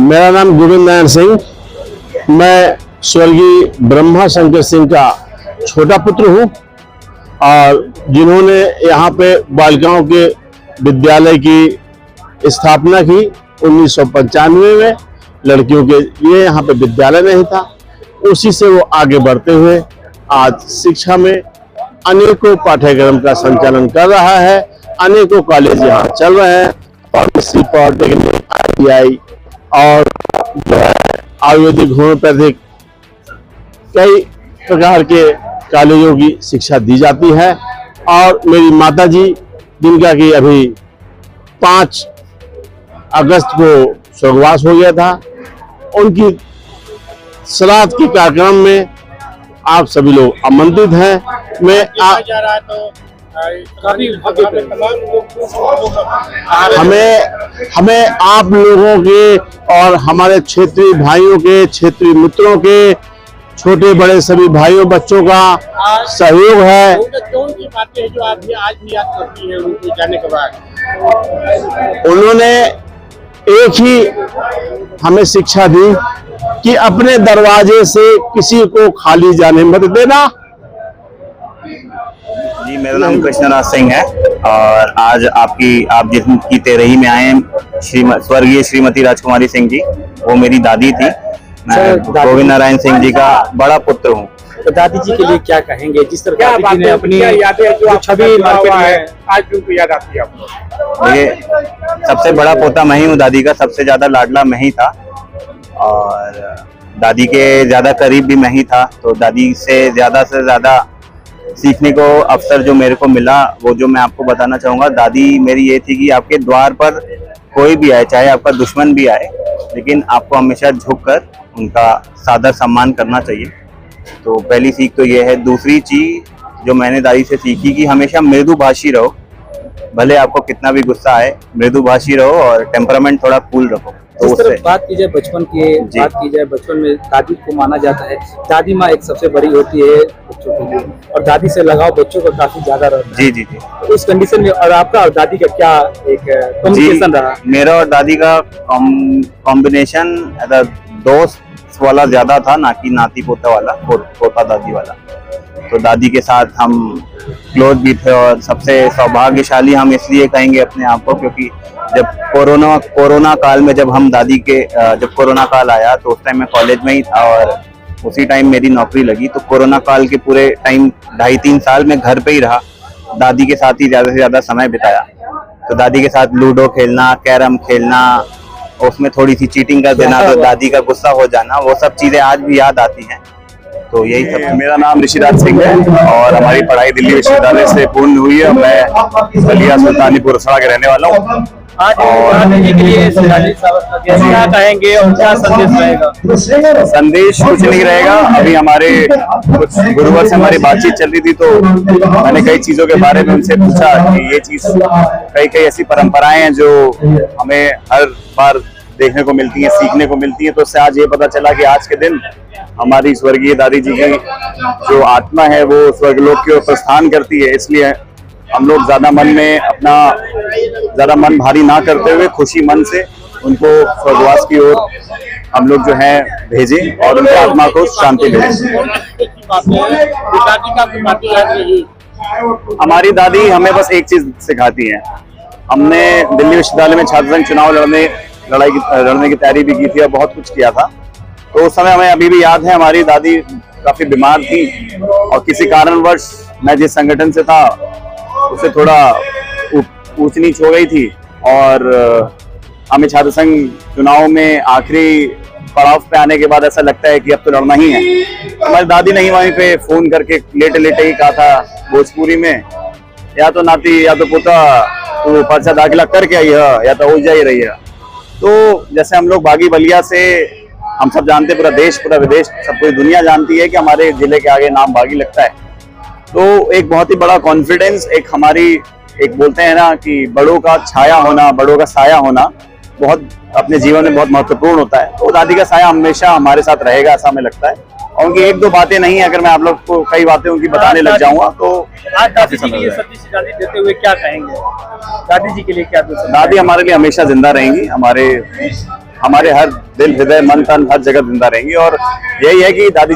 मेरा नाम गोविंद नारायण सिंह, मैं स्वर्गीय ब्रह्मा शंकर सिंह का छोटा पुत्र हूँ और जिन्होंने यहाँ पे बालिकाओं के विद्यालय की स्थापना की 1995 में। लड़कियों के लिए यहाँ पे विद्यालय नहीं था, उसी से वो आगे बढ़ते हुए आज शिक्षा में अनेकों पाठ्यक्रम का संचालन कर रहा है। अनेकों कॉलेज यहाँ चल रहे हैं, फार्मेसी, पॉलिटेक्निक, ITI और आयुर्वेदिक, होम्योपैथिक कई प्रकार के कॉलेजों की शिक्षा दी जाती है। और मेरी माताजी, जिनका कि अभी 5 अगस्त को स्वर्गवास हो गया था, उनकी श्राद्ध के कार्यक्रम में आप सभी लोग आमंत्रित हैं। मैं हमें आप लोगों के और हमारे क्षेत्रीय भाइयों के, क्षेत्रीय मित्रों के, छोटे बड़े सभी भाइयों बच्चों का सहयोग है। कौन सी बातें हैं जो आप आज भी याद करती हैं उनके जाने के बाद? उन्होंने एक ही हमें शिक्षा दी कि अपने दरवाजे से किसी को खाली जाने मत देना। जी, मेरा नाम कृष्णराज सिंह है और आज आप जिनकी तेरही में आए हैं, स्वर्गीय श्रीमती राजकुमारी सिंह जी, वो मेरी दादी थी। मैं गोविंद नारायण सिंह जी का बड़ा पुत्र हूँ। तो दादी जी के लिए क्या कहेंगे, जिस तरह दादी जी ने अपनी यादें छवि मार्केट में आज उनको याद आती है आपको? देखिए, सबसे बड़ा पोता मैं ही हूँ, दादी का सबसे ज्यादा लाडला मैं ही था और दादी के ज्यादा करीब भी मैं ही था। तो दादी से ज्यादा सीखने को अवसर जो मेरे को मिला, वो जो मैं आपको बताना चाहूंगा, दादी मेरी ये थी कि आपके द्वार पर कोई भी आए, चाहे आपका दुश्मन भी आए, लेकिन आपको हमेशा झुककर उनका सादर सम्मान करना चाहिए। तो पहली सीख तो ये है। दूसरी चीज जो मैंने दादी से सीखी कि हमेशा मृदुभाषी रहो, भले आपको कितना भी गुस्सा आए, मृदुभाषी रहो और टेम्परामेंट थोड़ा कूल रखो। तो जिस तरह बात की जाए बचपन की, बात की जाए बचपन में दादी को माना जाता है, दादी माँ एक सबसे बड़ी होती है बच्चों के लिए, और दादी से लगाव बच्चों को काफी ज्यादा रहता है। जी। तो उस कंडीशन में और आपका और दादी का क्या एक कम्युनिकेशन रहा? मेरा और दादी का कॉम्बिनेशन दोस्त वाला ज्यादा था, ना कि नाती पोता वाला, पोता दादी वाला। तो दादी के साथ हम क्लोज भी थे और सबसे सौभाग्यशाली हम इसलिए कहेंगे अपने आप को, क्योंकि जब कोरोना काल में जब कोरोना काल आया तो उस टाइम मैं कॉलेज में ही था और उसी टाइम मेरी नौकरी लगी। तो कोरोना काल के पूरे टाइम 2.5-3 साल में घर पे ही रहा, दादी के साथ ही ज्यादा से ज्यादा समय बिताया। तो दादी के साथ लूडो खेलना, कैरम खेलना, उसमें थोड़ी सी चीटिंग कर देना, तो दादी का गुस्सा हो जाना, वो सब चीजें आज भी याद आती हैं। तो यही सब। मेरा नाम ऋषिराज सिंह है और हमारी पढ़ाई दिल्ली विश्वविद्यालय से पूर्ण हुई है। मैं बलिया सुल्तानीपुर रसड़ा के रहने वाला हूँ। क्या कहेंगे और क्या संदेश रहेगा? संदेश कुछ नहीं रहेगा। अभी हमारे कुछ गुरुवर से हमारी बातचीत चल रही थी, तो मैंने कई चीजों के बारे में उनसे पूछा कि ये चीज, कई ऐसी परंपराएं हैं जो हमें हर बार देखने को मिलती हैं, सीखने को मिलती हैं। तो उससे आज ये पता चला कि आज के दिन हमारी स्वर्गीय दादी जी की जो आत्मा है वो स्वर्गलोक की ओर प्रस्थान करती है। इसलिए हम लोग ज्यादा मन भारी ना करते हुए खुशी मन से उनको स्वर्गवास की ओर हम लोग जो है भेजें और उनकी आत्मा को शांति दें। हमारी दादी हमें बस एक चीज सिखाती है। हमने दिल्ली विश्वविद्यालय में छात्र संघ चुनाव लड़ने की तैयारी भी की थी और बहुत कुछ किया था। तो उस समय हमें अभी भी याद है, हमारी दादी काफी बीमार थी और किसी कारणवश मैं जिस संगठन से था उससे थोड़ा ऊंच नीच हो गई थी और हमें छात्र संघ चुनाव में आखिरी पड़ाव पे आने के बाद ऐसा लगता है कि अब तो लड़ना ही है। हमारी दादी ने ही वहीं पे फोन करके लेटे ही कहा था भोजपुरी में, या तो नाती या तो पोता तो पर्चा दाखिला करके आई है या तो हो जा ही रही है। तो जैसे हम लोग बागी बलिया से, हम सब जानते, पूरा देश पूरा विदेश सब पूरी दुनिया जानती है कि हमारे जिले के आगे नाम बागी लगता है। तो एक बहुत ही बड़ा कॉन्फिडेंस, एक हमारी एक बोलते हैं ना कि बड़ों का छाया होना, बड़ों का साया होना बहुत अपने जीवन में बहुत महत्वपूर्ण होता है। तो दादी का साया हमेशा हमारे साथ रहेगा, ऐसा हमें लगता है। और उनकी 1-2 बातें नहीं, अगर मैं आप लोग को कई बातें उनकी बताने लग जाऊंगा तो आज दादी जी के लिए श्रद्धांजलि देते हुए क्या कहेंगे? दादी जी के लिए क्या? दादी हमारे लिए हमेशा जिंदा रहेंगी। हमारे हर दिल, हृदय, मन, तन हर जगह जिंदा रहेंगी। और यही है कि दादी